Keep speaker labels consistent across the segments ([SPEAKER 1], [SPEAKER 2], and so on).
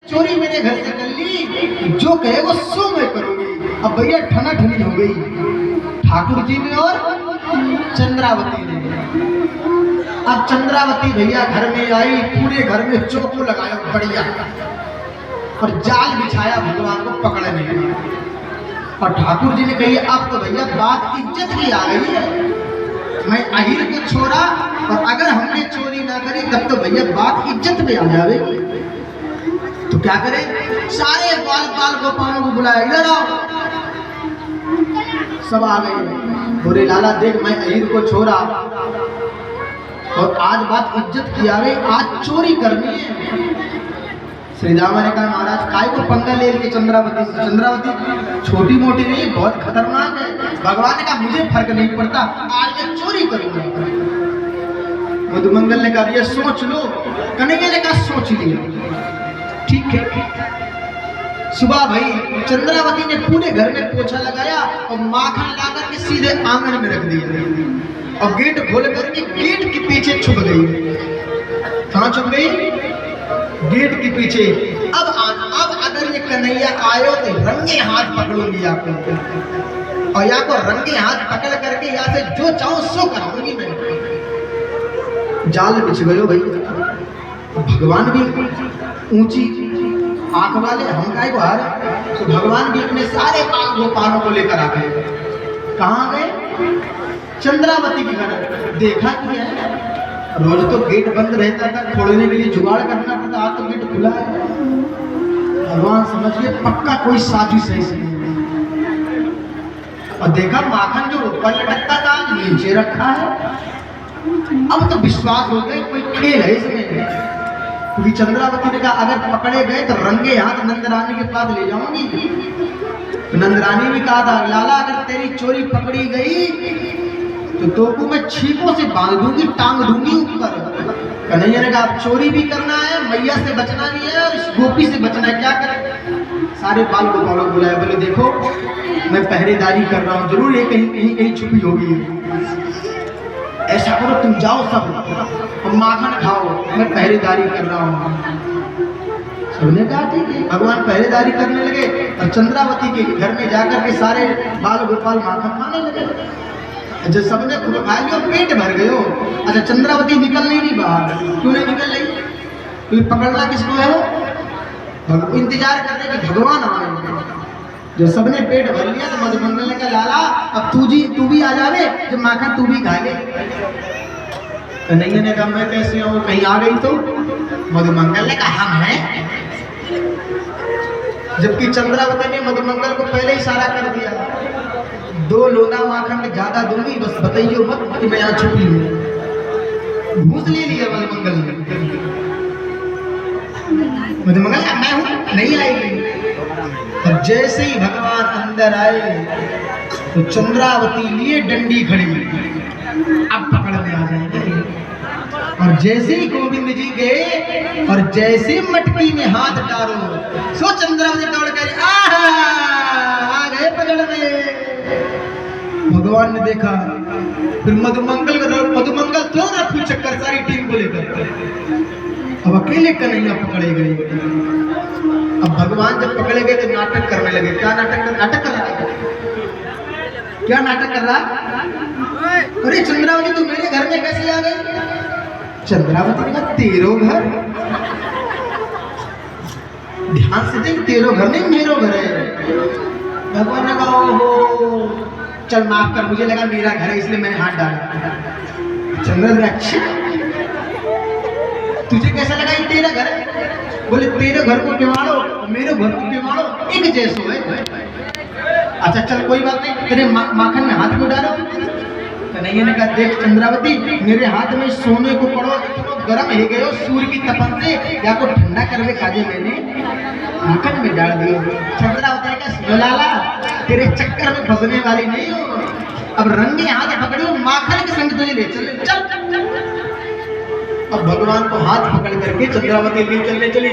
[SPEAKER 1] चोरी मेरे घर से कर ली, जो कहेगा सो मैं करूंगी। अब भैया ठना ठनी हो गई ठाकुर जी में और चंद्रावती ने। अब चंद्रावती भैया घर में आई, पूरे घर में चौको लगाया बढ़िया और जाल बिछाया भगवान को पकड़ने के लिए। और ठाकुर जी ने कही अब तो भैया बात इज्जत की आ गई है, मैं अहिर को छोड़ा और अगर हमने चोरी ना करी तब तो भैया बात इज्जत में आ जावे। तो क्या करें, सारे बाल बाल गोपालों को बुलाया, इधर आओ। सब आ गए, बोले लाला देख मैं अहिर को छोड़ा और आज बात इज्जत की आ गई, आज चोरी करनी है। श्री रामा ने कहा महाराज काय को पंगा ले लिए चंद्रावती से, चंद्रावती छोटी मोटी नहीं बहुत खतरनाक है। भगवान ने कहा मुझे फर्क नहीं पड़ता, आज मैं चोरी करूंगा। मधुमंगल ने कहा ये सोच लो, कन्हैया ने कहा सोच लिया, ठीक है। सुबह भाई चंद्रावती ने पूरे घर में पोछा लगाया और माखन लाकर के सीधे आंगन में रख दिया और गेट खोल करके गेट के पीछे छुप गई। कहाँ छुप गई? गेट के पीछे। अब अगर ये कन्हैया आयो तो रंगे हाथ पकड़ूंगी आपको और या को रंगे हाथ पकड़ करके यहाँ से जो चाहूं सो कराऊंगी मैं। जाल बिछ गयो भाई। भगवान भी ऊंची आंख वाले, हम काय को हार, तो भगवान भी अपने सारे गोपालों को लेकर आ गए। कहाँ गए? चंद्रावती के घर। देखा कि है रोज तो गेट बंद रहता था, खोलने के लिए जुगाड़ करना पड़ता, आज तो गेट खुला है। भगवान समझ गए पक्का कोई साजिश है इसमें। और देखा माखन जो ऊपर लटकता था नीचे रखा है। अब तो विश्वास हो गया कोई खेल है इसमें, क्योंकि चंद्रावती ने कहा अगर पकड़े गए तो रंगे हाथ नंदरानी के पास ले जाऊंगी। तो नंदरानी भी कहा था लाला अगर तेरी चोरी पकड़ी गई तो को मैं छीपों से बांध दूंगी, टांग दूंगी ऊपर। कन्हैया ने कहा आप चोरी भी करना है, मैया से बचना भी है और इस गोपी से बचना है, क्या करें? सारे बाल गोपालों को बुलाया, बोले देखो मैं पहरेदारी कर रहा हूँ, जरूर ये कहीं छुपी होगी। ऐसा करो तुम जाओ सब और माखन खाओ, मैं पहरेदारी कर रहा हूँ। सबने कहा ठीक है। भगवान पहरेदारी करने लगे और चंद्रावती के घर में जाकर के सारे बाल गोपाल माखन खाने लगे। जब सबने खा लिया पेट भर गयो। अच्छा चंद्रावती निकल नहीं बाहर, क्यों नहीं निकल रही? क्योंकि पकड़ना किसको है? वो इंतजार कर रहे कि भगवान आए। जब सबने पेट भर लिया तो मधुमंगल ने कहा लाला अब तू भी आ जावे, जब माखन तू भी खा ले। कन्हैया ने कहा मैं कैसे आऊँ, कहीं आ गई तो? मधुमंगल ने कहा हम हैं। जबकि चंद्रावती ने मधुमंगल को पहले इशारा कर दिया, 2 लोना माखन ज्यादा दूंगी, बस बताइए मत कि मैं यहाँ छुपी हूँ। घूस ले लिया मधुमंगल ने। मधुमंगल मैं हूँ नहीं आएगी। और जैसे ही भगवान अंदर आए तो चंद्रावती लिए डंडी खड़ी, अब पकड़ने आ जाएंगे। और जैसे ही गोविंद जी गए और जैसे मटकी में हाथ डालो सो चंद्रावती दौड़ कर आ गए पकड़ में। भगवान ने देखा, फिर मधुमंगल तो रफू चक्कर सारी टीम को लेकर अब अकेले कन्हैया पकड़े गए। अब भगवान जब पकड़े गए तो नाटक करने लगे। क्या नाटक कर रहा है? क्या नाटक कर रहा? अरे चंद्रावती तू मेरे घर में कैसे आ गई? चंद्रावती ने कहा तेरो घर? ध्यान से देख, तेरो घर नहीं मेरो घर है। भगवान ने कहा ओहो चल माफ कर, मुझे लगा मेरा घर है इसलिए मैंने हाथ डाला। चंद्र अच्छा तुझे कैसा लगा ये तेरा घर है? बोले तेरे घर को किवाड़ो मेरे घर को किवाड़ो एक जैसो है। अच्छा चल कोई बात नहीं, तेरे माखन में हाथ क्यों डालो? कन्हैया ने कहा देख चंद्रावती मेरे हाथ में सोने को पड़ो, इतना गर्म है गयो सूर्य की तपन से, या को ठंडा करके खाजे मैंने माखन में डाल दिया। चंद्रावती ने कहा लाला तेरे चक्कर में फंसने वाली नहीं हो, अब रंगे हाथ पकड़ो माखन के संग तुझे ले चल। अब भगवान को हाथ पकड़ करके चंद्रावती ले चलने चली।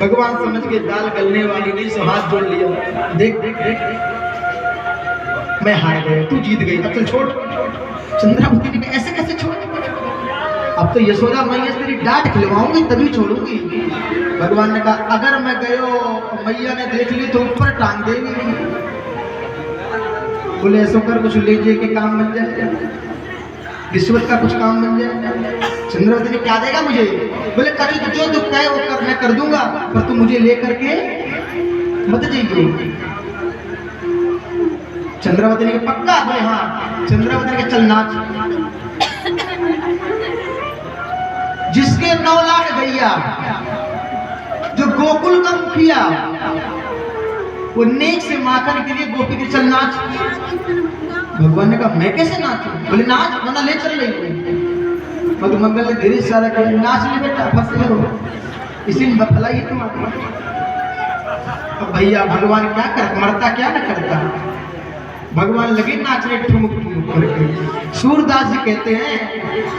[SPEAKER 1] भगवान समझ के दाल गलने वाली नहीं, सो हाथ जोड़ लिया। देख मैं हार गया, तू जीत गई, अब चल छोड़। चंद्रावती ने कहा ऐसे कैसे छोड़? अब तो यशोदा मैया तेरी डांट खिलवाऊंगी तभी छोड़ूंगी। भगवान ने कहा अगर मैं गयो मैया ने देख ली तो ऊपर टांग देगी। बोले ऐसा कर कुछ ले जे के काम बन जाए, रिश्वत का कुछ काम बन जाए। चंद्रवती ने क्या देगा मुझे? बोले कभी तो जो दुख है वो कर मैं कर दूंगा, पर तू मुझे लेकर के मत जाइए। चंद्रवती ने पक्का? बोले हाँ। चंद्रवती ने चल नाच। जिसके 9 लाख गैया, जो गोकुल का मुखिया, वो नेक से माखन के लिए गोपी के चल नाच। भगवान ने कहा मैं कैसे नाचूं? बोले नाच, वरना ले चल रही हूँ। मधुमंगल ने धीरे सारा कहा नाच ले बेटा, फंस गए हो, इसी में बतलाई तुम। अब भैया भगवान क्या कर, मरता क्या न करता। भगवान लगे नाचने ठुमक ठुमक करके। सूरदास जी कहते हैं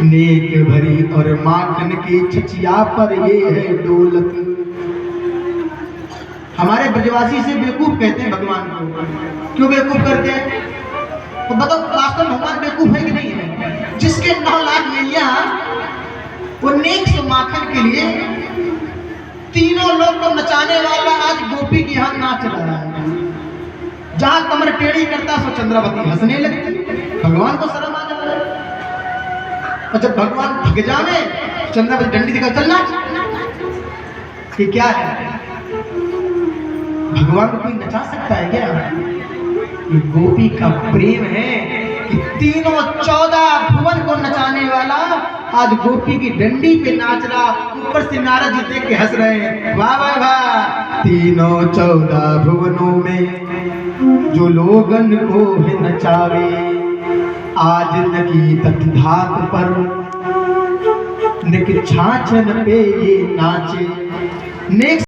[SPEAKER 1] नेक भरी और माखन की छचिया पर ये है दौलत। हमारे ब्रजवासी से बेवकूफ कहते हैं भगवान को। क्यों बेवकूफ करते हैं? तो बताओ वास्तव में भगवान बेवकूफ है कि नहीं है? जिसके 9 लाख नैया, वो नेक से माखन के लिए तीनों लोग को नचाने वाला आज गोपी के यहाँ नाच रहा है। जहां कमर टेढ़ी करता सो चंद्रावती हंसने लगती। भगवान को शर्म आ जाता है। और जब भगवान भग जावे, चंद्रावती डंडी दिखा चल नाच। ये क्या है? भगवान को कोई नचा सकता है क्या? ये गोपी का प्रेम है कि तीनों 14 भुवन को नचाने वाला आज गोपी की डंडी पे नाच रहा। ऊपर से नारद जी देख के हंस रहे हैं, वाह वाह वाह। तीनों 14 भुवनों में जो लोगन को है नचावे, आज नकी तटधात पर निक छाछन पे ये नाचे। नेक